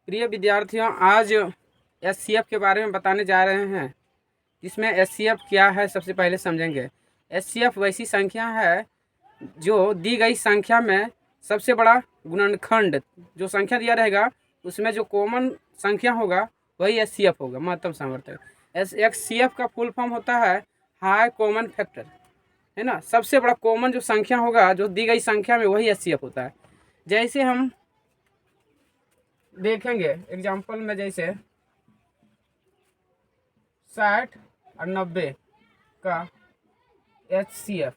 प्रिय विद्यार्थियों, आज एचसीएफ के बारे में बताने जा रहे हैं। इसमें एचसीएफ क्या है सबसे पहले समझेंगे। एचसीएफ वैसी संख्या है जो दी गई संख्या में सबसे बड़ा गुणनखंड जो संख्या दिया रहेगा उसमें जो कॉमन संख्या होगा वही एचसीएफ होगा, महत्तम सामर्थ्य। एचसीएफ का फुल फॉर्म होता है हाई कॉमन फैक्टर, है ना। सबसे बड़ा कॉमन जो संख्या होगा जो दी गई संख्या में वही एचसीएफ होता है। जैसे हम देखेंगे एग्जाम्पल में, जैसे 60 और 90 का एचसीएफ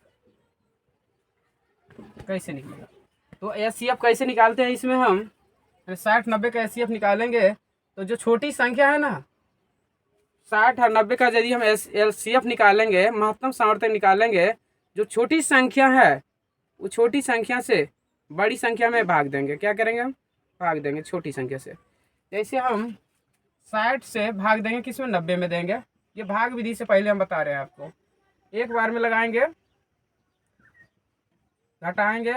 कैसे निकलेगा। तो एचसीएफ कैसे निकालते हैं, इसमें हम 60-90 का एचसीएफ निकालेंगे तो जो छोटी संख्या है ना 60 और 90 का यदि हम एलसीएफ निकालेंगे, महत्तम सामर्थ्य निकालेंगे, जो छोटी संख्या है वो छोटी संख्या से बड़ी संख्या में भाग देंगे। क्या करेंगे हम? भाग देंगे छोटी संख्या से। जैसे हम 60 से भाग देंगे किस में? 90 में देंगे। ये भाग विधि से पहले हम बता रहे हैं आपको। एक बार में लगाएंगे, घटाएंगे।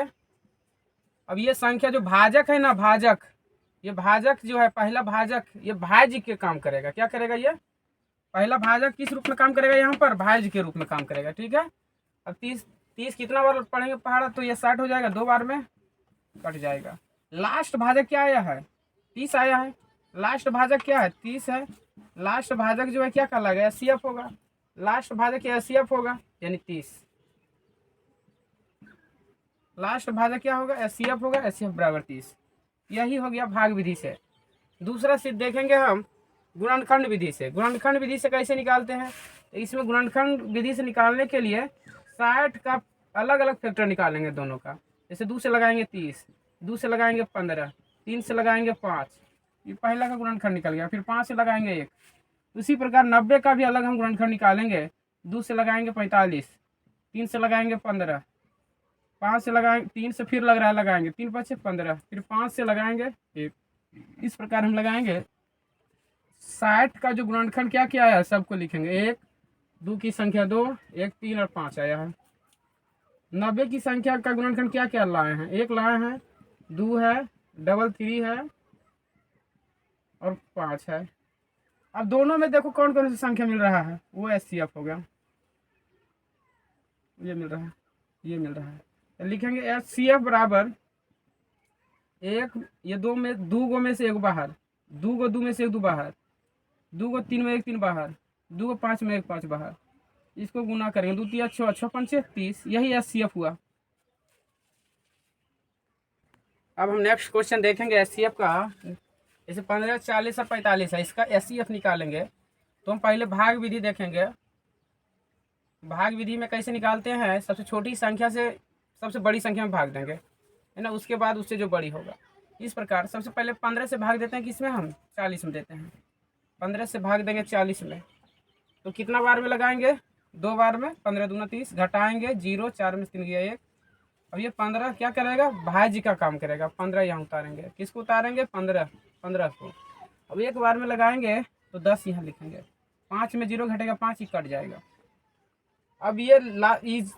अब ये संख्या जो भाजक है ना, भाजक, ये भाजक जो है पहला भाजक ये भाज्य के काम करेगा। क्या करेगा? ये पहला भाजक किस रूप में काम करेगा? यहाँ पर भाज्य के रूप में काम करेगा। ठीक है। अब 30 कितना बार पढ़ेंगे पहाड़ा तो ये 60 हो जाएगा, 2 बार में कट जाएगा। लास्ट भाजक क्या आया है? 30 आया है। लास्ट भाजक क्या है? 30 है। लास्ट भाजक जो है क्या कहलाएगा? एचसीएफ होगा। लास्ट भाजक एचसीएफ होगा यानी 30। लास्ट भाजक क्या होगा? एचसीएफ होगा। एचसीएफ बराबर 30। यही हो गया भाग विधि से। दूसरा सिद्ध देखेंगे हम गुणनखंड विधि से। गुणनखंड विधि से कैसे निकालते हैं? इसमें गुणनखंड विधि से निकालने के लिए 60 का अलग अलग फैक्टर निकालेंगे दोनों का। जैसे 2 से लगाएंगे 30, 2 से लगाएंगे 15, 3 से लगाएंगे 5, ये पहला का गुणनखंड निकल गया। फिर 5 से लगाएंगे 1। उसी प्रकार 90 का भी अलग हम गुणनखंड निकालेंगे। 2 से लगाएंगे 45, 3 से लगाएंगे 15, 5 से लगाएंगे, 3 से फिर लगाएंगे 3 5 से 15, फिर 5 से लगाएंगे 1। इस प्रकार हम लगाएंगे। 60 का जो गुणनखंड क्या क्या आया है सबको लिखेंगे। 1, 2 की संख्या 2, 1, 3 और 5 आया है। 90 की संख्या का गुणनखंड क्या क्या लाए हैं? 1 लाए हैं, 2 है, डबल 3 है और 5 है। अब दोनों में देखो कौन कौन सी संख्या मिल रहा है, वो एचसीएफ हो गया। ये मिल रहा है, ये मिल रहा है। तो लिखेंगे एचसीएफ बराबर 1, ये 2 में 2 गो में से 1 बाहर, 2 गो 2 में से 1 2 बाहर, 2 गो 3 में 1 3 बाहर, 2 गो 5 में 1 5 बाहर। इसको गुना करेंगे 2 3 6 6 5 30। यही एचसीएफ हुआ। अब हम नेक्स्ट क्वेश्चन देखेंगे एचसीएफ का। जैसे 15 40 और 45 है, इसका एचसीएफ निकालेंगे तो हम पहले भाग विधि देखेंगे। भाग विधि में कैसे निकालते हैं? सबसे छोटी संख्या से सबसे बड़ी संख्या में भाग देंगे, है ना। उसके बाद उससे जो बड़ी होगा। इस प्रकार सबसे पहले 15 से भाग देते हैं, किसमें? हम 40 में देते हैं। 15 से भाग देंगे 40 में तो कितना बार में लगाएंगे? 2 बार में। 15 दूना 30, घटाएंगे 0, 4 में 3 गया 1। अब ये 15 क्या करेगा? भाज्य का काम करेगा। 15 यहाँ उतारेंगे। किसको उतारेंगे? 15 को। अब 1 बार में लगाएंगे तो 10 यहाँ लिखेंगे। 5 में 0 घटेगा, 5 ही कट जाएगा। अब ये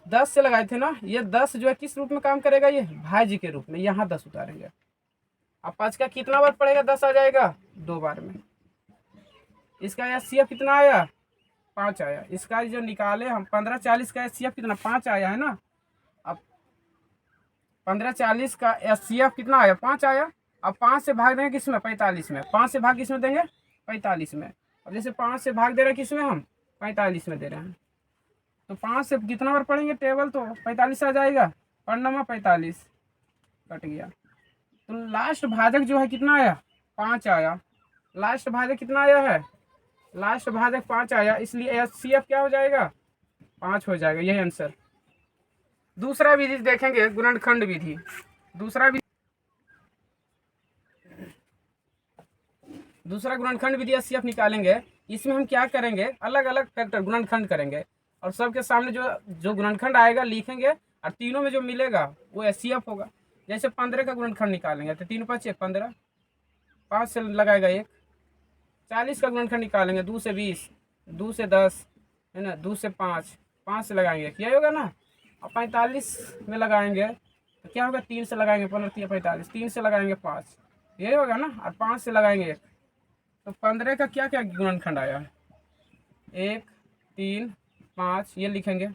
10 से लगाए थे ना, ये 10 जो है किस रूप में काम करेगा? ये भाज्य के रूप में। यहाँ 10 उतारेंगे। अब 5 का कितना बार पड़ेगा? 10 आ जाएगा 2 बार में। इसका एचसीएफ कितना आया? 5 आया। इसका जो निकाले हम 15 40 का एचसीएफ कितना? 5 आया, है ना। अब 15 40 का एचसीएफ कितना आया? 5 आया। अब 5 से भाग देंगे किसमें? 45 में। 5 से भाग किसमें देंगे? 45 में। अब जैसे 5 से भाग दे रहे हैं किसमें? हम 45 में दे रहे हैं। तो 5 से कितना बार पढ़ेंगे टेबल तो 45 आ जाएगा। पढ़ना में 45 कट गया। तो लास्ट भाजक जो है कितना आया? 5 आया। लास्ट भाजक कितना आया है? लास्ट भाजक 5 आया। इसलिए एचसीएफ क्या हो जाएगा? 5 हो जाएगा। यही आंसर। दूसरा विधि देखेंगे गुणनखंड विधि। दूसरा गुणनखंड विधि एचसीएफ निकालेंगे। इसमें हम क्या करेंगे? अलग अलग फैक्टर गुणनखंड करेंगे और सबके सामने जो गुणनखंड आएगा लिखेंगे और तीनों में जो मिलेगा वो एचसीएफ होगा। जैसे 15 का गुणनखंड निकालेंगे तो 3 5 15, 5 से लगाएगा 1। 40 का गुणनखंड निकालेंगे 2 से 20, 2 से 10, है ना, 2 से 5, 5 से लगाएंगे क्या होगा ना। और 45 में लगाएंगे तो क्या होगा? 3 से लगाएंगे 15 3 45, 3 से लगाएंगे 5, यही होगा ना, और 5 से लगाएंगे 1, तो 15 का क्या क्या गुणनखंड आया है, 1 3 5 ये लिखेंगे।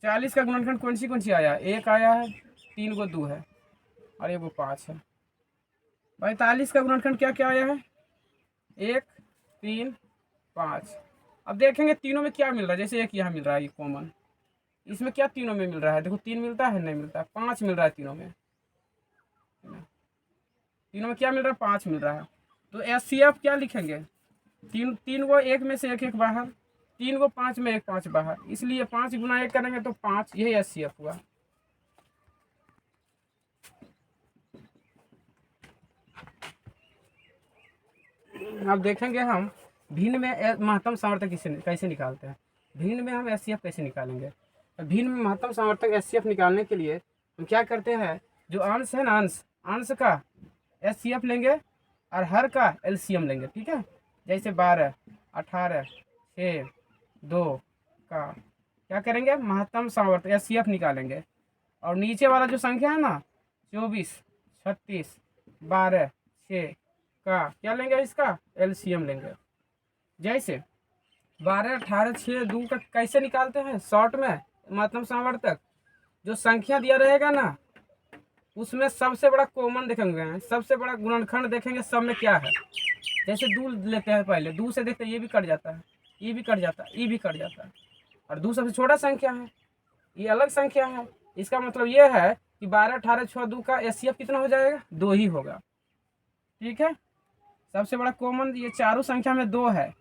40 का गुणनखंड कौन सी आया है, 1 आया है, 3 को 2 है और ये वो 5 है। 45 का गुणनखंड क्या क्या आया है, 1 3 5। अब देखेंगे तीनों में क्या मिल रहा है, जैसे एक यहाँ मिल रहा है ये कॉमन, इसमें क्या तीनों में मिल रहा है, देखो 3 मिलता है नहीं मिलता है, 5 मिल रहा है तीनों में, तीनों में क्या मिल रहा है, 5 मिल रहा है। तो HCF क्या लिखेंगे, तीन तीन को एक में से एक बाहर, 3 को 5 में 1 5 बाहर, इसलिए 5 गुना 1 करेंगे तो 5, यही HCF हुआ। अब देखेंगे हम भिन्न में महत्तम सामर्थ्य कैसे निकालते हैं। भिन्न में हम HCF कैसे निकालेंगे, भिन्न में महत्तम सामर्थ्य HCF निकालने के लिए हम क्या करते हैं, जो अंश है ना, अंश का HCF लेंगे और हर का LCM लेंगे, ठीक है। जैसे 12 18 6 2 का क्या करेंगे, महत्तम सामर्थ्य HCF निकालेंगे, और नीचे वाला जो संख्या है ना 24 36 12 6 का क्या लेंगे, इसका LCM लेंगे। जैसे 12 18 6 2 का कैसे निकालते हैं, शॉर्ट में महत्तम सामर्थ्य जो संख्या दिया रहेगा ना उसमें सबसे बड़ा कॉमन देखेंगे, सबसे बड़ा गुणनखंड देखेंगे सब में क्या है। जैसे 2 लेते हैं, पहले 2 से देखते हैं ये भी कट जाता है, ये भी कट जाता है, ये भी कट जाता है, और 2 सबसे छोटा संख्या है, ये अलग संख्या है। इसका मतलब ये है कि 12 18 6 2 का HCF कितना हो जाएगा, 2 ही होगा, ठीक है। सबसे बड़ा कॉमन ये चारों संख्या में 2 है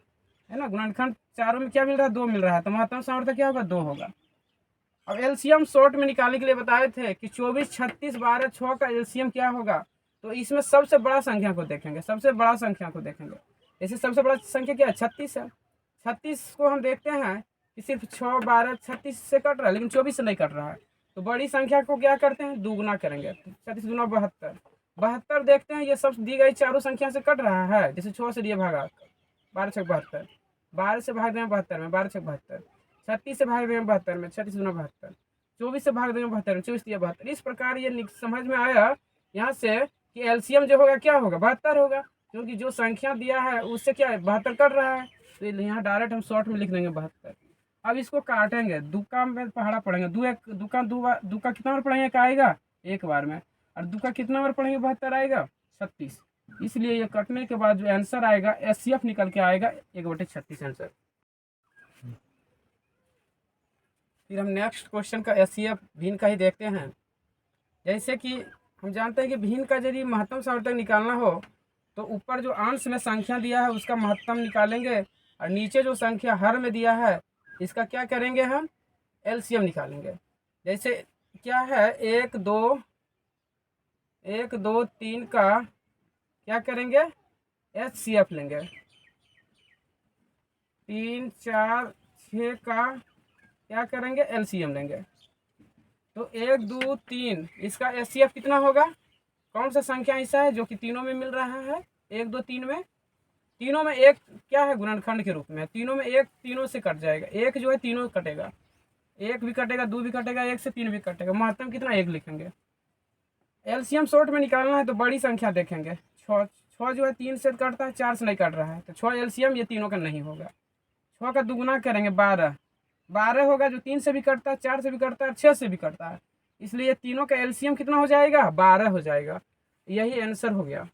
ना, गुणनखंड चारों में क्या मिल रहा है, 2 मिल रहा है, तो महत्तम सामर्थ्य क्या होगा, 2 होगा। अब LCM शॉर्ट में निकालने के लिए बताए थे कि 24 36 12 6 का LCM क्या होगा, तो इसमें सबसे बड़ा संख्या को देखेंगे, सबसे बड़ा संख्या को देखेंगे। जैसे सबसे बड़ा संख्या क्या है, 36 है, 36 को हम देखते हैं कि सिर्फ 6 12 36 से कट रहा है, लेकिन 24 से नहीं कट रहा है, तो बड़ी संख्या को क्या करते हैं, दुगुना करेंगे, 36 गुना 72, 72 देखते हैं ये सब दी गई चारों संख्या से कट रहा है, जैसे 6 से दिए भागा 12 6 72, 12 से भाग देंगे 72 में, 12 6 72, 36 से भाग देंगे 72 में, 36 गुना 72, 24 से भाग देंगे 72 में, 24 दिया 72। इस प्रकार ये समझ में आया यहाँ से कि LCM जो होगा क्या होगा, 72 होगा, क्योंकि जो संख्या दिया है उससे क्या है 72 कट रहा है, तो यहाँ डायरेक्ट हम शॉर्ट में लिख देंगे 72। अब इसको काटेंगे, दुका में पहाड़ा पढ़ेंगे, दुका कितना बार पढ़ेंगे, का आएगा 1 बार में, और दुका कितना बार पढ़ेंगे, 72 आएगा 36, इसलिए ये कटने के बाद जो आंसर आएगा HCF निकल के आएगा 1/36 आंसर। फिर हम नेक्स्ट क्वेश्चन का HCF भिन्न का ही देखते हैं। जैसे कि हम जानते हैं कि भिन्न का यदि महत्तम सामर्थ्य निकालना हो तो ऊपर जो अंश में संख्या दिया है उसका महत्तम निकालेंगे, और नीचे जो संख्या हर में दिया है इसका क्या करेंगे, हम LCM निकालेंगे। जैसे क्या है, 1 2 3 का क्या करेंगे, HCF लेंगे, 3 4 6 का क्या करेंगे, LCM लेंगे। तो 1 2 3 इसका HCF कितना होगा, कौन सा संख्या ऐसा है जो कि तीनों में मिल रहा है, 1 2 3 में, तीनों में एक क्या है गुणनखंड के रूप में, तीनों में एक तीनों से कट जाएगा, एक जो है तीनों कटेगा, 1 भी कटेगा, 2 भी कटेगा, 1 से 3 भी कटेगा, महत्तम कितना 1 लिखेंगे। LCM शॉर्ट में निकालना है तो बड़ी संख्या देखेंगे, 6 जो है 3 से कटता है, 4 से नहीं कट रहा है, तो 6 LCM ये तीनों का नहीं होगा। 6 का दुगुना करेंगे 12 होगा, जो 3 से भी कटता है, 4 से भी कटता है, 6 से भी कटता है, इसलिए तीनों का LCM कितना हो जाएगा, 12 हो जाएगा, यही आंसर हो गया।